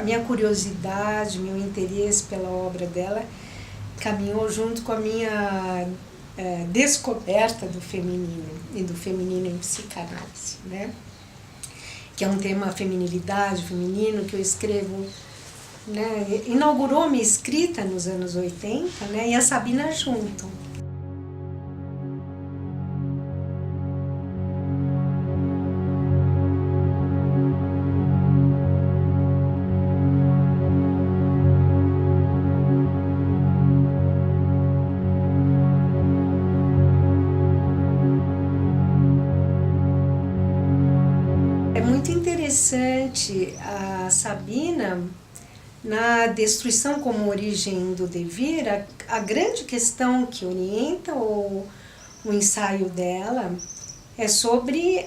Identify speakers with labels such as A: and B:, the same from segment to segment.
A: A minha curiosidade, meu interesse pela obra dela caminhou junto com a minha descoberta do feminino e do feminino em psicanálise, né? Que é um tema, a feminilidade, feminino, que eu escrevo, né? Inaugurou minha escrita nos anos 80, né? E a Sabina junto. É muito interessante a Sabina, na Destruição como Origem do Devir, a grande questão que orienta o ensaio dela é sobre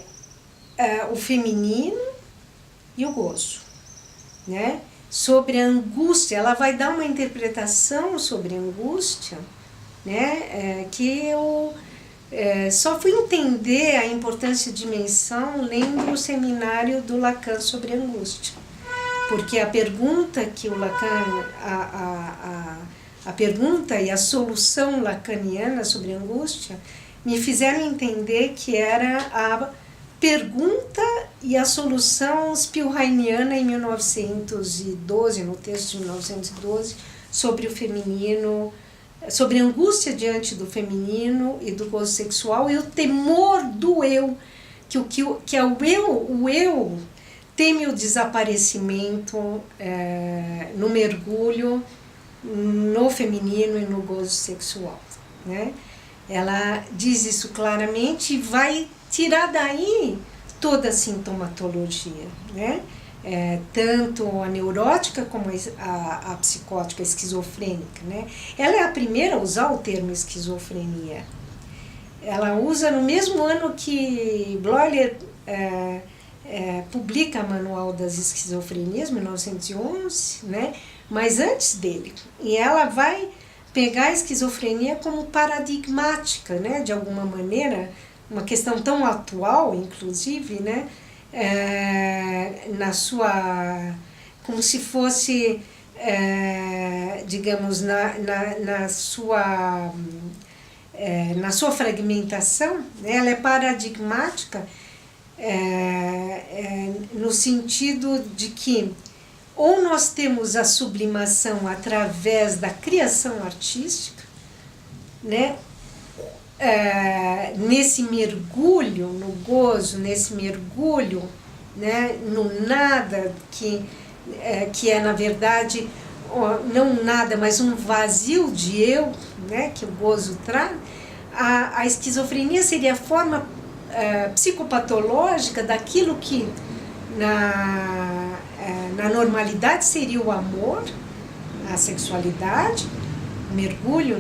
A: o feminino e o gozo, né? Sobre a angústia. Ela vai dar uma interpretação sobre a angústia, né? Que eu só fui entender a importância de dimensão lendo o seminário do Lacan sobre angústia. Porque a pergunta que o Lacan, a pergunta e a solução lacaniana sobre angústia me fizeram entender que era a pergunta e a solução spilheiniana em 1912, no texto de 1912, sobre o feminino, sobre a angústia diante do feminino e do gozo sexual e o temor do eu, que é o eu teme o desaparecimento no mergulho no feminino e no gozo sexual, né? Ela diz isso claramente e vai tirar daí toda a sintomatologia, né? Tanto a neurótica como a psicótica, a esquizofrênica, né? Ela é a primeira a usar o termo esquizofrenia. Ela usa no mesmo ano que Bloyer publica Manual das Esquizofrenias, 1911, né? Mas antes dele. E ela vai pegar a esquizofrenia como paradigmática, né? De alguma maneira, uma questão tão atual, inclusive, né? Na sua, como se fosse, digamos, na sua fragmentação, né? Ela é paradigmática no sentido de que ou nós temos a sublimação através da criação artística, né? Nesse mergulho no gozo, nesse mergulho, né, no nada, que é na verdade não nada, mas um vazio de eu, né, que o gozo traz. A esquizofrenia seria a forma psicopatológica daquilo que na normalidade seria o amor, a sexualidade, mergulho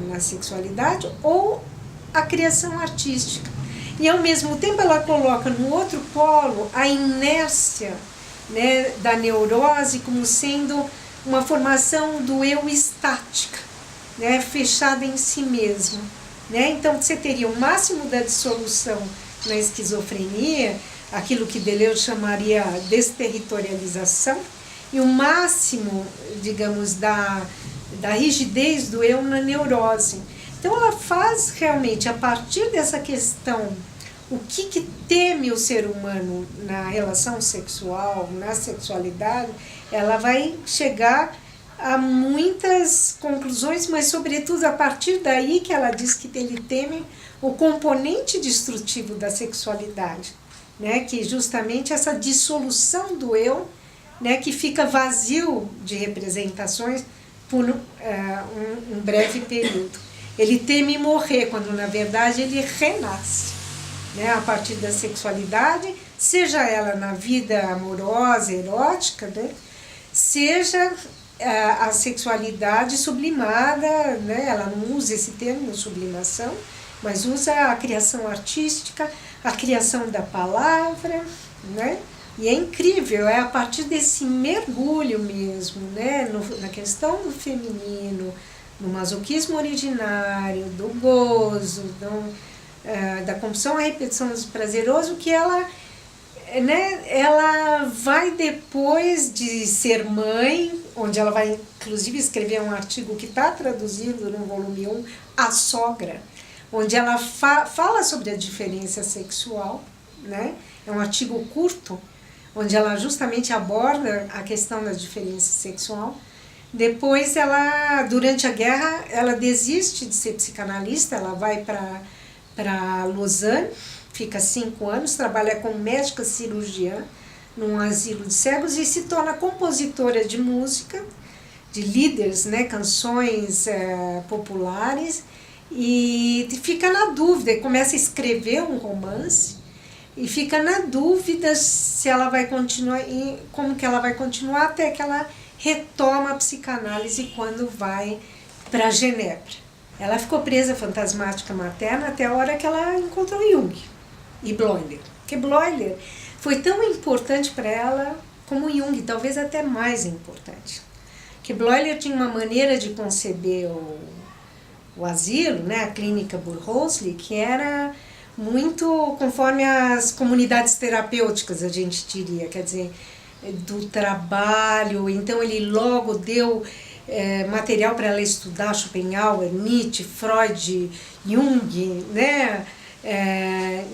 A: na sexualidade, ou a criação artística. E ao mesmo tempo ela coloca no outro polo a inércia, né, da neurose como sendo uma formação do eu estática, né, fechada em si mesma, né? Então você teria o máximo da dissolução na esquizofrenia, aquilo que Deleuze chamaria desterritorialização, e o máximo, digamos, da rigidez do eu na neurose. Então ela faz realmente, a partir dessa questão, o que teme o ser humano na relação sexual, na sexualidade, ela vai chegar a muitas conclusões, mas sobretudo a partir daí que ela diz que ele teme o componente destrutivo da sexualidade, né? Que justamente essa dissolução do eu, né? Que fica vazio de representações por um breve período. Ele teme morrer, quando na verdade ele renasce, né? A partir da sexualidade, seja ela na vida amorosa, erótica, né? Seja a sexualidade sublimada, né? Ela não usa esse termo, sublimação, mas usa a criação artística, a criação da palavra, né? E é incrível, é a partir desse mergulho mesmo, né? Na questão do feminino, no masoquismo originário, do gozo, da compulsão à repetição do prazeroso, que ela né, ela vai, depois de ser mãe, onde ela vai inclusive escrever um artigo que está traduzido no volume 1, A Sogra, onde ela fala sobre a diferença sexual, né? É um artigo curto, onde ela justamente aborda a questão da diferença sexual. Depois ela, durante a guerra, ela desiste de ser psicanalista, ela vai para Lausanne, fica 5 anos, trabalha como médica cirurgiã num asilo de cegos e se torna compositora de música, de líderes, né, canções populares, e fica na dúvida, começa a escrever um romance e fica na dúvida se ela vai continuar, como que ela vai continuar, até que ela retoma a psicanálise quando vai para Genebra. Ela ficou presa fantasmática materna até a hora que ela encontrou Jung e Bleuler. Porque Bleuler foi tão importante para ela como Jung, talvez até mais importante. Que Bleuler tinha uma maneira de conceber o asilo, né, a clínica Burghölzli, que era muito conforme as comunidades terapêuticas, a gente diria, quer dizer, do trabalho. Então ele logo deu material para ela estudar Schopenhauer, Nietzsche, Freud, Jung, né?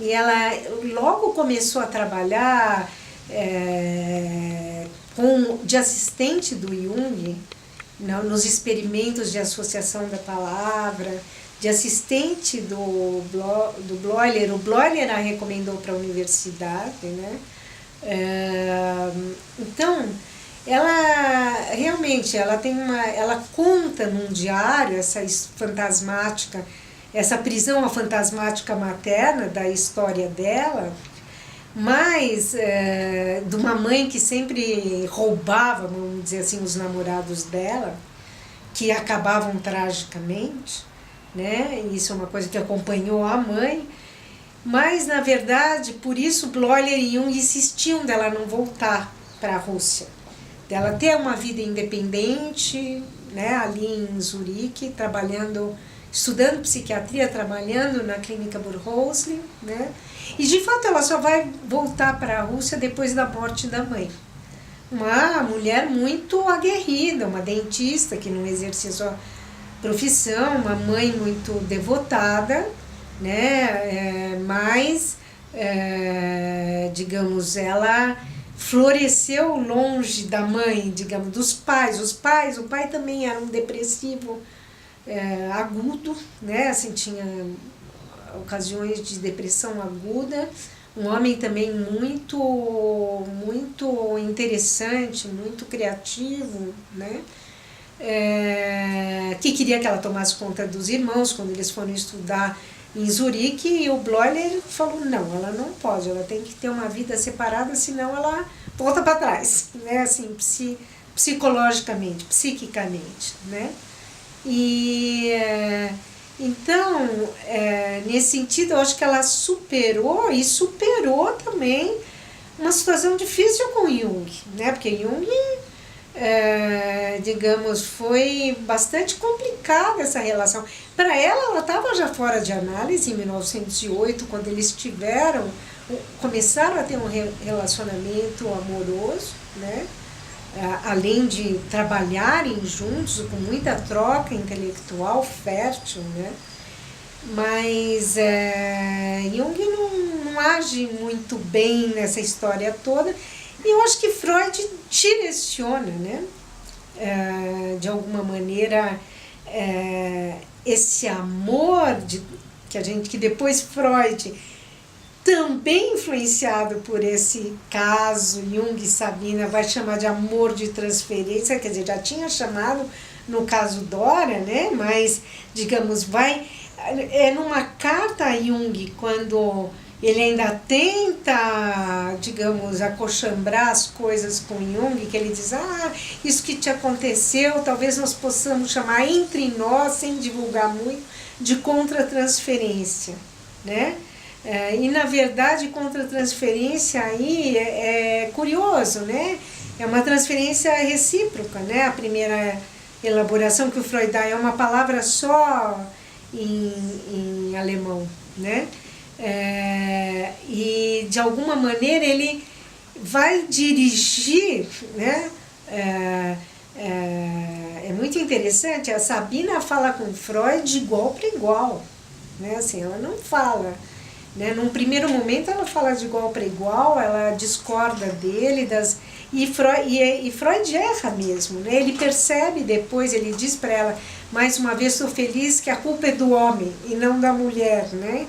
A: E ela logo começou a trabalhar de assistente do Jung, nos experimentos de associação da palavra, de assistente do Bleuler. O Bleuler a recomendou para a universidade, né? Então, ela realmente, ela conta num diário essa prisão fantasmática materna da história dela, mas de uma mãe que sempre roubava, vamos dizer assim, os namorados dela, que acabavam tragicamente, né? Isso é uma coisa que acompanhou a mãe, mas na verdade, por isso Bleuler e Jung insistiam dela não voltar para a Rússia, dela ter uma vida independente, né, ali em Zurique, estudando psiquiatria, trabalhando na clínica Burghölzli, né? E de fato ela só vai voltar para a Rússia depois da morte da mãe. Uma mulher muito aguerrida, uma dentista que não exercia sua profissão, uma mãe muito devotada, né? Mas, digamos, ela floresceu longe da mãe, digamos, dos pais. O pai também era um depressivo agudo, né? Assim, tinha ocasiões de depressão aguda. Um homem também muito, muito interessante, muito criativo, né? Que queria que ela tomasse conta dos irmãos quando eles foram estudar em Zurique, e o Bleuler falou, não, ela não pode, ela tem que ter uma vida separada, senão ela volta para trás, né? Assim, psicologicamente, psiquicamente, né? E então, nesse sentido, eu acho que ela superou também uma situação difícil com Jung, né? Porque Jung, digamos, foi bastante complicada essa relação. Para ela estava já fora de análise em 1908, quando eles começaram a ter um relacionamento amoroso, né? Além de trabalharem juntos, com muita troca intelectual fértil, né? Mas Jung não age muito bem nessa história toda, e eu acho que Freud direciona, né? De alguma maneira, esse amor que depois Freud, também influenciado por esse caso, Jung e Sabina, vai chamar de amor de transferência, quer dizer, já tinha chamado no caso Dora, né? Mas, digamos, numa carta a Jung, quando ele ainda tenta, digamos, acochambrar as coisas com Jung, que ele diz, isso que te aconteceu, talvez nós possamos chamar entre nós, sem divulgar muito, de contratransferência, né? E na verdade, contratransferência aí é curioso, né? É uma transferência recíproca, né? A primeira elaboração que o Freud dá é uma palavra só em alemão, né? e de alguma maneira ele vai dirigir, né? É muito interessante, a Sabina fala com Freud de igual para igual, né? Assim, ela não fala, né? Num primeiro momento ela fala de igual para igual, ela discorda dele, e Freud erra mesmo, né? Ele percebe depois, ele diz para ela, mais uma vez, estou feliz que a culpa é do homem e não da mulher, né?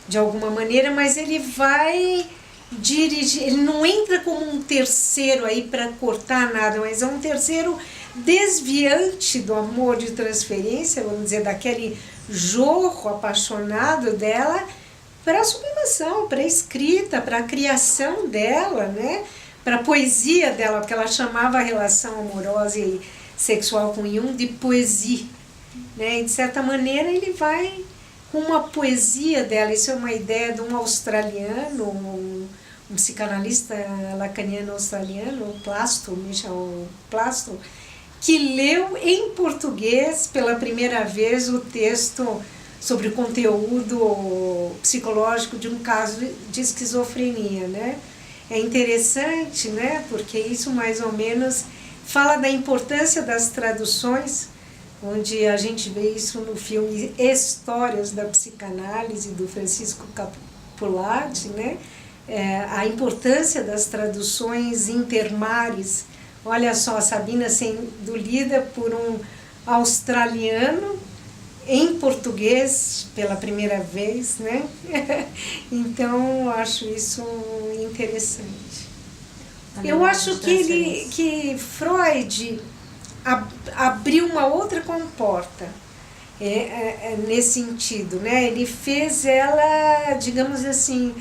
A: De alguma maneira, mas ele vai dirigir, ele não entra como um terceiro aí para cortar nada, mas é um terceiro desviante do amor de transferência, vamos dizer, daquele jorro apaixonado dela, para a sublimação, para a escrita, para a criação dela, né? Para a poesia dela, porque ela chamava a relação amorosa e sexual com Jung de poesia, né? E de certa maneira ele vai com uma poesia dela, isso é uma ideia de um australiano, um psicanalista lacaniano australiano, Michel Plasto, que leu em português pela primeira vez o texto sobre o conteúdo psicológico de um caso de esquizofrenia, né? É interessante, né? Porque isso mais ou menos fala da importância das traduções, onde a gente vê isso no filme Histórias da Psicanálise, do Francisco Capulati, né? A importância das traduções intermares. Olha só, a Sabina sendo lida por um australiano em português pela primeira vez, né? Então, acho isso interessante. Eu acho que Freud abriu uma outra comporta nesse sentido, né? Ele fez ela, digamos assim,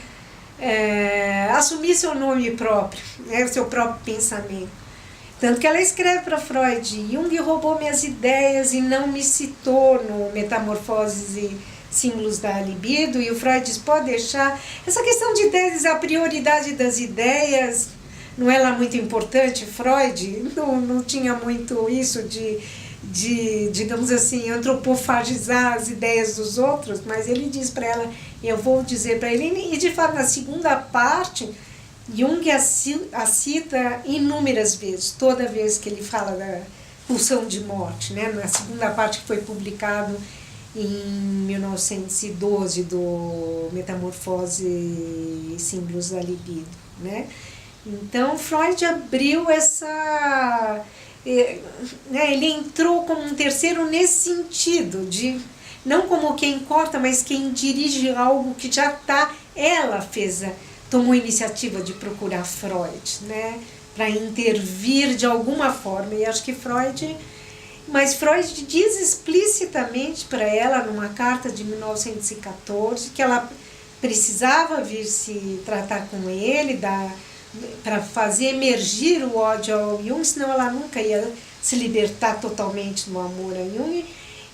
A: assumir seu nome próprio, né? O seu próprio pensamento. Tanto que ela escreve para Freud, Jung roubou minhas ideias e não me citou no Metamorfoses e Símbolos da Libido, e o Freud diz, pode deixar. Essa questão de ideias, a prioridade das ideias, não é lá muito importante. Freud não tinha muito isso de, digamos assim, antropofagizar as ideias dos outros, mas ele diz para ela, eu vou dizer para ele, e de fato na segunda parte, Jung a cita inúmeras vezes, toda vez que ele fala da pulsão de morte, né? Na segunda parte que foi publicado em 1912 do Metamorfose e Símbolos da Libido, né? Então Freud abriu essa, né? Ele entrou como um terceiro nesse sentido, de não como quem corta, mas quem dirige algo que já está, ela tomou a iniciativa de procurar Freud, né, para intervir de alguma forma, e acho que Freud diz explicitamente para ela, numa carta de 1914, que ela precisava vir se tratar com ele, para fazer emergir o ódio ao Jung, senão ela nunca ia se libertar totalmente do amor a Jung,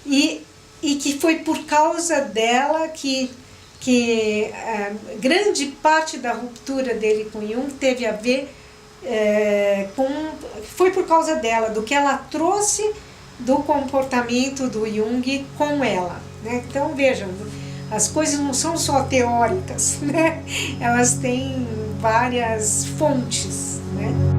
A: e que foi por causa dela que grande parte da ruptura dele com Jung teve a ver foi por causa dela, do que ela trouxe do comportamento do Jung com ela, né? Então vejam, as coisas não são só teóricas, né? Elas têm várias fontes, né?